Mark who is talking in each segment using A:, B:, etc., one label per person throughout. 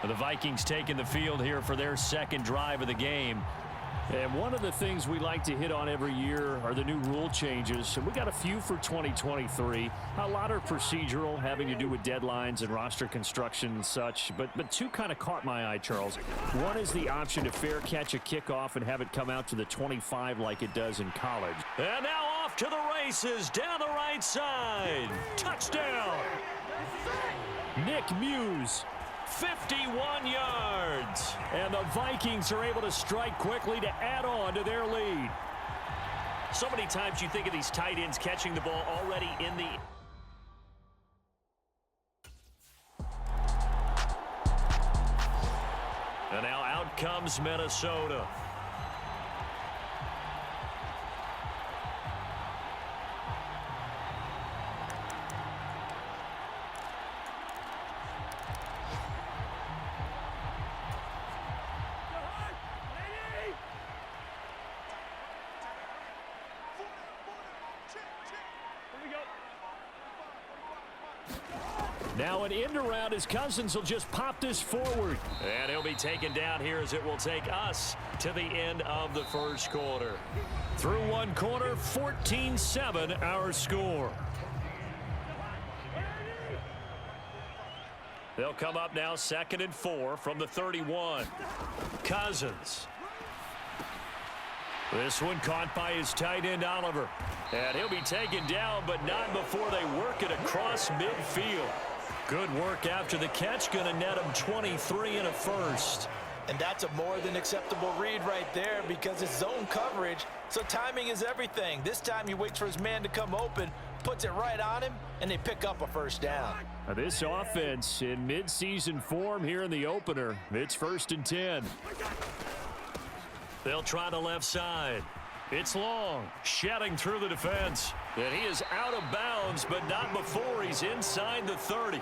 A: The Vikings taking the field here for their second drive of the game. And one of the things we like to hit on every year are the new rule changes. And we got a few for 2023. A lot are procedural, having to do with deadlines and roster construction and such. But two kind of caught my eye, Charles. One is the option to fair catch a kickoff and have it come out to the 25 like it does in college. And now off to the races down the right side. Touchdown! Nick Muse. 51 yards. And the Vikings are able to strike quickly to add on to their lead. So many times you think of these tight ends catching the ball already in the... And now out comes Minnesota. Now an end around as Cousins will just pop this forward. And he'll be taken down here as it will take us to the end of the first quarter. Through one quarter, 14-7 our score. They'll come up now 2nd and 4 from the 31. Cousins. This one caught by his tight end Oliver. And he'll be taken down, but not before they work it across midfield. Good work after the catch, going to net him 23 and a first.
B: And that's a more than acceptable read right there because it's zone coverage, so timing is everything. This time he waits for his man to come open, puts it right on him, and they pick up a first down.
A: Now this offense in midseason form here in the opener. It's 1st and 10. They'll try the left side. It's long, shedding through the defense. And he is out of bounds, but not before he's inside the 30.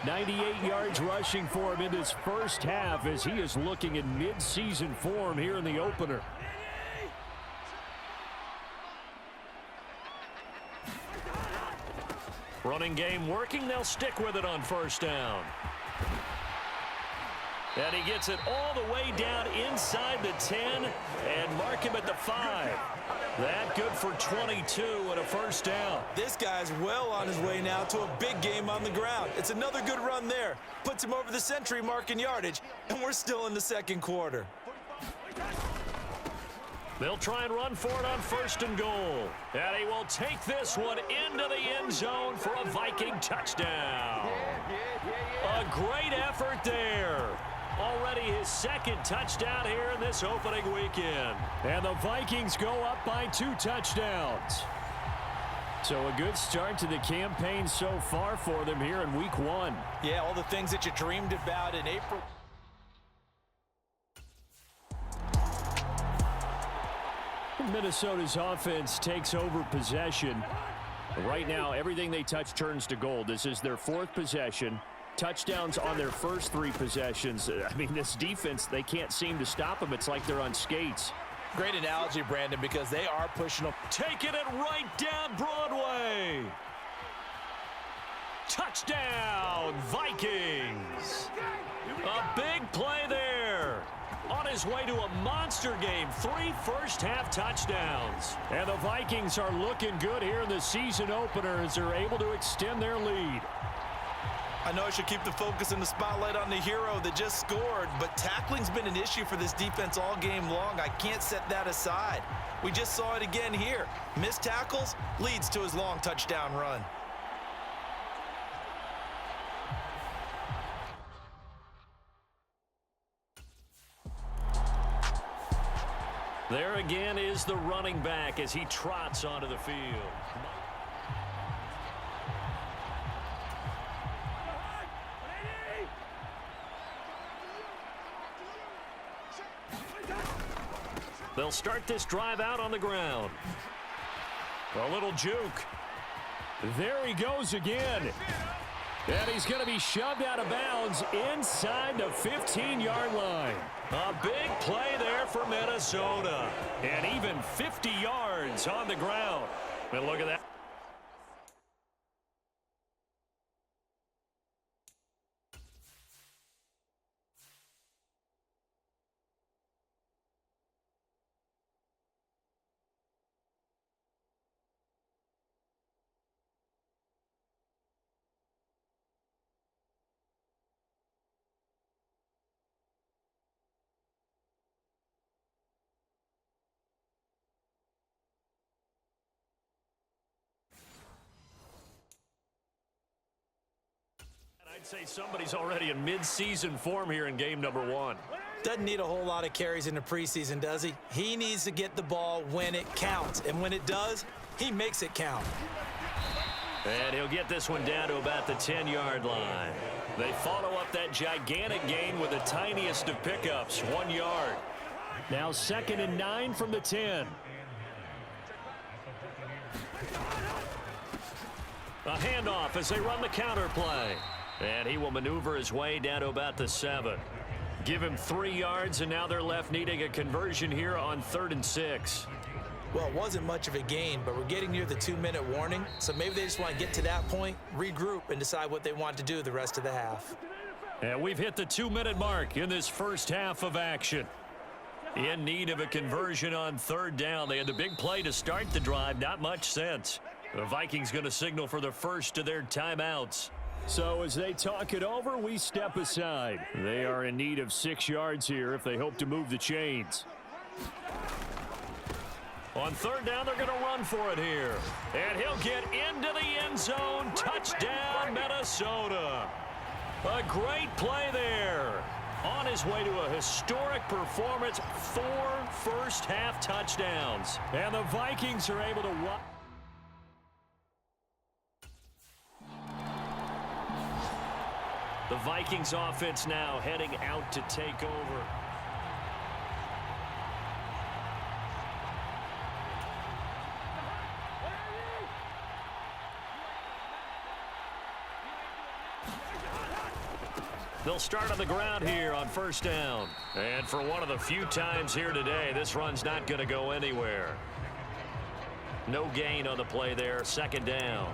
A: 98 yards rushing for him in this first half as he is looking in midseason form here in the opener. Running game working. They'll stick with it on first down. And he gets it all the way down inside the 10 and mark him at the 5. That good for 22 and a first down.
B: This guy's well on his way now to a big game on the ground. It's another good run there. Puts him over the century mark in yardage, and we're still in the second quarter.
A: They'll try and run for it on 1st and goal. And he will take this one into the end zone for a Viking touchdown. A great effort there. Already his second touchdown here in this opening weekend. And the Vikings go up by 2 touchdowns. So a good start to the campaign so far for them here in week 1.
B: Yeah, all the things that you dreamed about in April.
A: Minnesota's offense takes over possession. Right now, everything they touch turns to gold. This is their 4th possession. Touchdowns on their first 3 possessions. I mean, this defense, they can't seem to stop them. It's like they're on skates.
B: Great analogy, Brandon, because they are pushing them.
A: Taking it right down Broadway. Touchdown, Vikings. A big play there. On his way to a monster game, 3 first-half touchdowns. And the Vikings are looking good here in the season opener as they're able to extend their lead.
B: I know I should keep the focus and the spotlight on the hero that just scored, but tackling's been an issue for this defense all game long. I can't set that aside. We just saw it again here. Missed tackles leads to his long touchdown run.
A: There again is the running back as he trots onto the field. They'll start this drive out on the ground. A little juke. There he goes again. And he's going to be shoved out of bounds inside the 15-yard line. A big play there for Minnesota. And even 50 yards on the ground. And look at that. I'd say somebody's already in mid-season form here in game number 1.
B: Doesn't need a whole lot of carries in the preseason, does he? He needs to get the ball when it counts, and when it does, he makes it count.
A: And he'll get this one down to about the 10-yard line. They follow up that gigantic gain with the tiniest of pickups, 1 yard. Now 2nd and 9 from the 10. A handoff as they run the counter play. And he will maneuver his way down to about the 7. Give him 3 yards, and now they're left needing a conversion here on 3rd and 6.
B: Well, it wasn't much of a gain, but we're getting near the 2-minute warning, so maybe they just want to get to that point, regroup, and decide what they want to do the rest of the half.
A: And we've hit the 2-minute mark in this first half of action. In need of a conversion on 3rd down. They had the big play to start the drive, not much sense. The Vikings going to signal for the first of their timeouts. So as they talk it over, we step aside. They are in need of 6 yards here if they hope to move the chains. On 3rd down, they're going to run for it here. And he'll get into the end zone. Touchdown, Minnesota. A great play there. On his way to a historic performance, 4 first-half touchdowns. And the Vikings are able to run. The Vikings offense now heading out to take over. They'll start on the ground here on 1st down. And for one of the few times here today, this run's not going to go anywhere. No gain on the play there, 2nd down.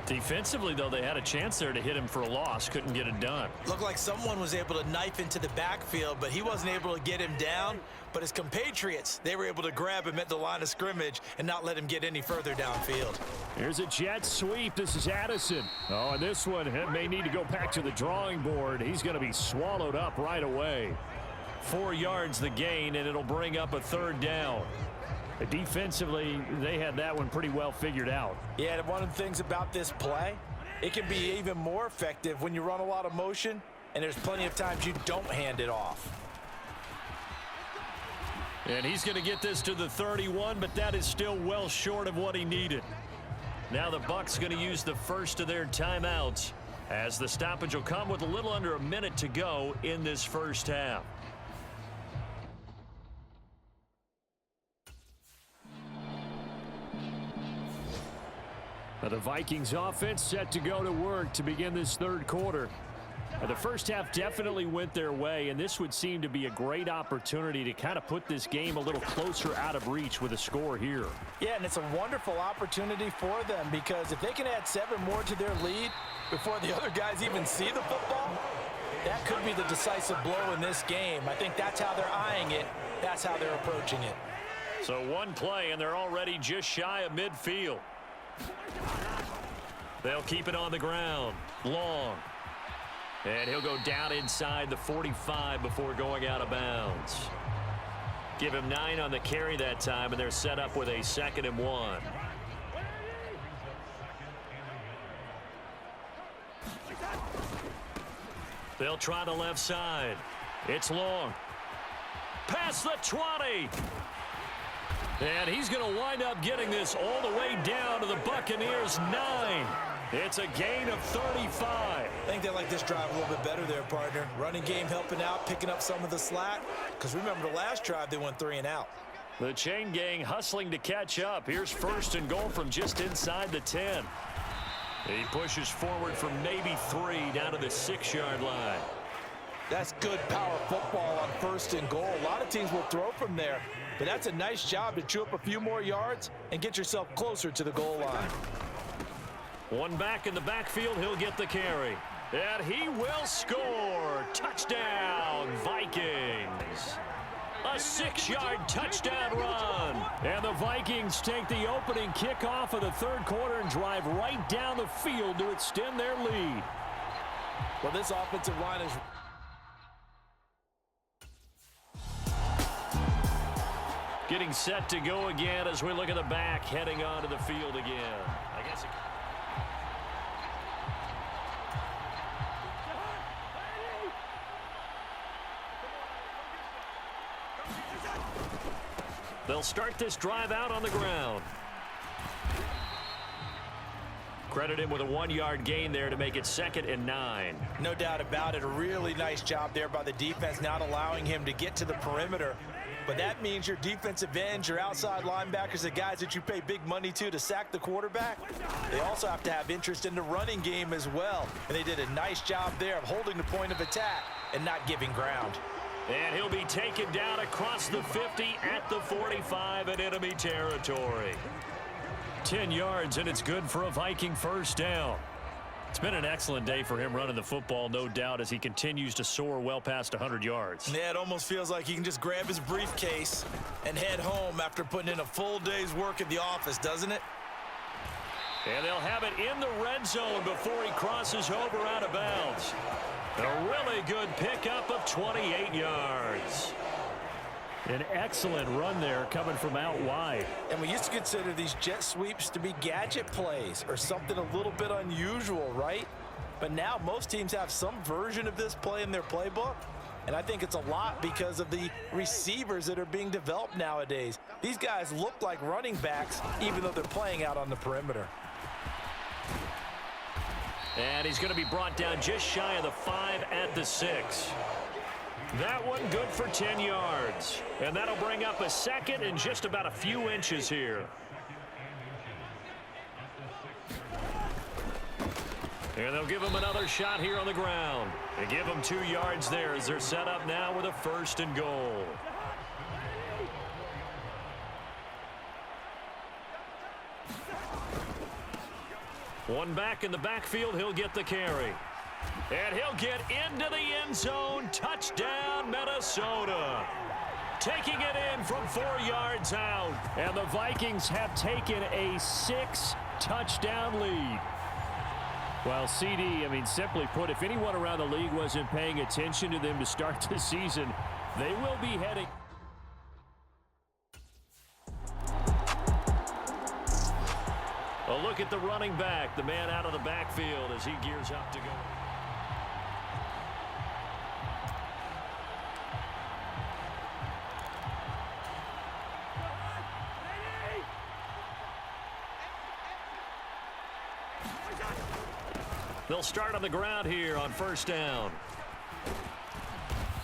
A: Defensively, though, they had a chance there to hit him for a loss. Couldn't get it done.
B: Looked like someone was able to knife into the backfield, but he wasn't able to get him down. But his compatriots, they were able to grab him at the line of scrimmage and not let him get any further downfield.
A: Here's a jet sweep. This is Addison. Oh, and this one may need to go back to the drawing board. He's going to be swallowed up right away. 4 yards the gain, and it'll bring up a 3rd down. Defensively, they had that one pretty well figured out.
B: Yeah, and one of the things about this play, it can be even more effective when you run a lot of motion, and there's plenty of times you don't hand it off.
A: And he's going to get this to the 31, but that is still well short of what he needed. Now the Bucs going to use the first of their timeouts, as the stoppage will come with a little under a minute to go in this first half. The Vikings offense set to go to work to begin this 3rd quarter. The first half definitely went their way, and this would seem to be a great opportunity to kind of put this game a little closer out of reach with a score here.
B: Yeah, and it's a wonderful opportunity for them, because if they can add 7 more to their lead before the other guys even see the football, that could be the decisive blow in this game. I think that's how they're eyeing it. That's how they're approaching it.
A: So one play, and they're already just shy of midfield. They'll keep it on the ground. Long. And he'll go down inside the 45 before going out of bounds. Give him 9 on the carry that time, and they're set up with a 2nd and 1. They'll try the left side. It's Long. Past the 20. And he's going to wind up getting this all the way down to the Buccaneers' 9. It's a gain of 35.
B: I think they like this drive a little bit better there, partner. Running game helping out, picking up some of the slack. Because remember, the last drive they went 3 and out.
A: The chain gang hustling to catch up. Here's 1st and goal from just inside the 10. He pushes forward for maybe 3 down to the 6-yard line.
B: That's good power football on 1st and goal. A lot of teams will throw from there. But that's a nice job to chew up a few more yards and get yourself closer to the goal line.
A: One back in the backfield, he'll get the carry. And he will score. Touchdown, Vikings. A 6-yard touchdown run. And the Vikings take the opening kickoff of the 3rd quarter and drive right down the field to extend their lead.
B: Well, this offensive line is...
A: Getting set to go again as we look at the back heading onto the field again. They'll start this drive out on the ground. Credit him with a 1-yard gain there to make it 2nd and 9.
B: No doubt about it. A really nice job there by the defense, not allowing him to get to the perimeter. But that means your defensive ends, your outside linebackers, the guys that you pay big money to sack the quarterback, they also have to have interest in the running game as well. And they did a nice job there of holding the point of attack and not giving ground.
A: And he'll be taken down across the 50 at the 45 in enemy territory. 10 yards, and it's good for a Viking first down. It's been an excellent day for him running the football, no doubt, as he continues to soar well past 100 yards.
B: Yeah, it almost feels like he can just grab his briefcase and head home after putting in a full day's work at the office, doesn't it?
A: And they'll have it in the red zone before he crosses over out of bounds. A really good pickup of 28 yards. An excellent run there coming from out wide.
B: And we used to consider these jet sweeps to be gadget plays or something a little bit unusual, right? But now most teams have some version of this play in their playbook. And I think it's a lot because of the receivers that are being developed nowadays. These guys look like running backs even though they're playing out on the perimeter.
A: And he's going to be brought down just shy of the 5 at the 6. That one good for 10 yards. And that'll bring up a 2nd and just about a few inches here. And they'll give him another shot here on the ground. They give him 2 yards there as they're set up now with a 1st and goal. One back in the backfield, he'll get the carry. And he'll get into the end zone. Touchdown, Minnesota. Taking it in from 4 yards out. And the Vikings have taken a 6-touchdown lead. Well, CD, simply put, if anyone around the league wasn't paying attention to them to start the season, they will be heading. A look at the running back, the man out of the backfield as he gears up to go. They'll start on the ground here on 1st down.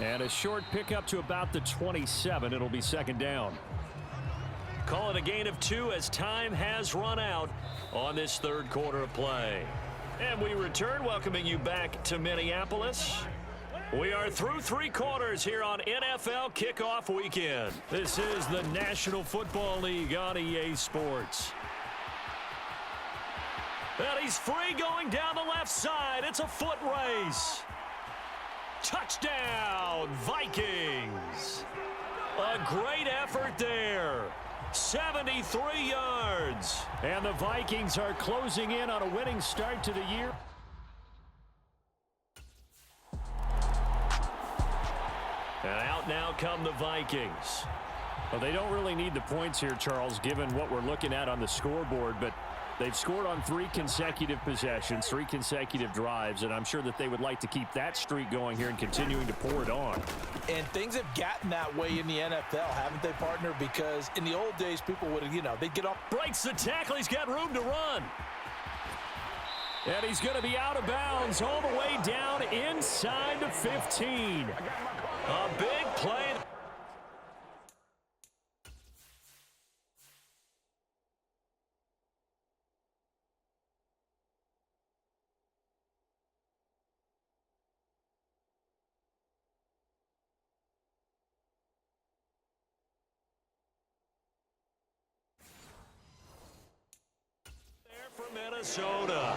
A: And a short pickup to about the 27. It'll be 2nd down. Call it a gain of 2 as time has run out on this 3rd quarter of play. And we return, welcoming you back to Minneapolis. We are through 3 quarters here on NFL Kickoff Weekend. This is the National Football League on EA Sports. And he's free going down the left side. It's a foot race. Touchdown, Vikings. A great effort there. 73 yards. And the Vikings are closing in on a winning start to the year. And out now come the Vikings. Well, they don't really need the points here, Charles, given what we're looking at on the scoreboard, but they've scored on 3 consecutive possessions, 3 consecutive drives, and I'm sure that they would like to keep that streak going here and continuing to pour it on. And things have gotten that way in the NFL, haven't they, partner? Because in the old days, people would have, they'd get up. Breaks the tackle. He's got room to run. And he's going to be out of bounds all the way down inside the 15. A big play. For Minnesota.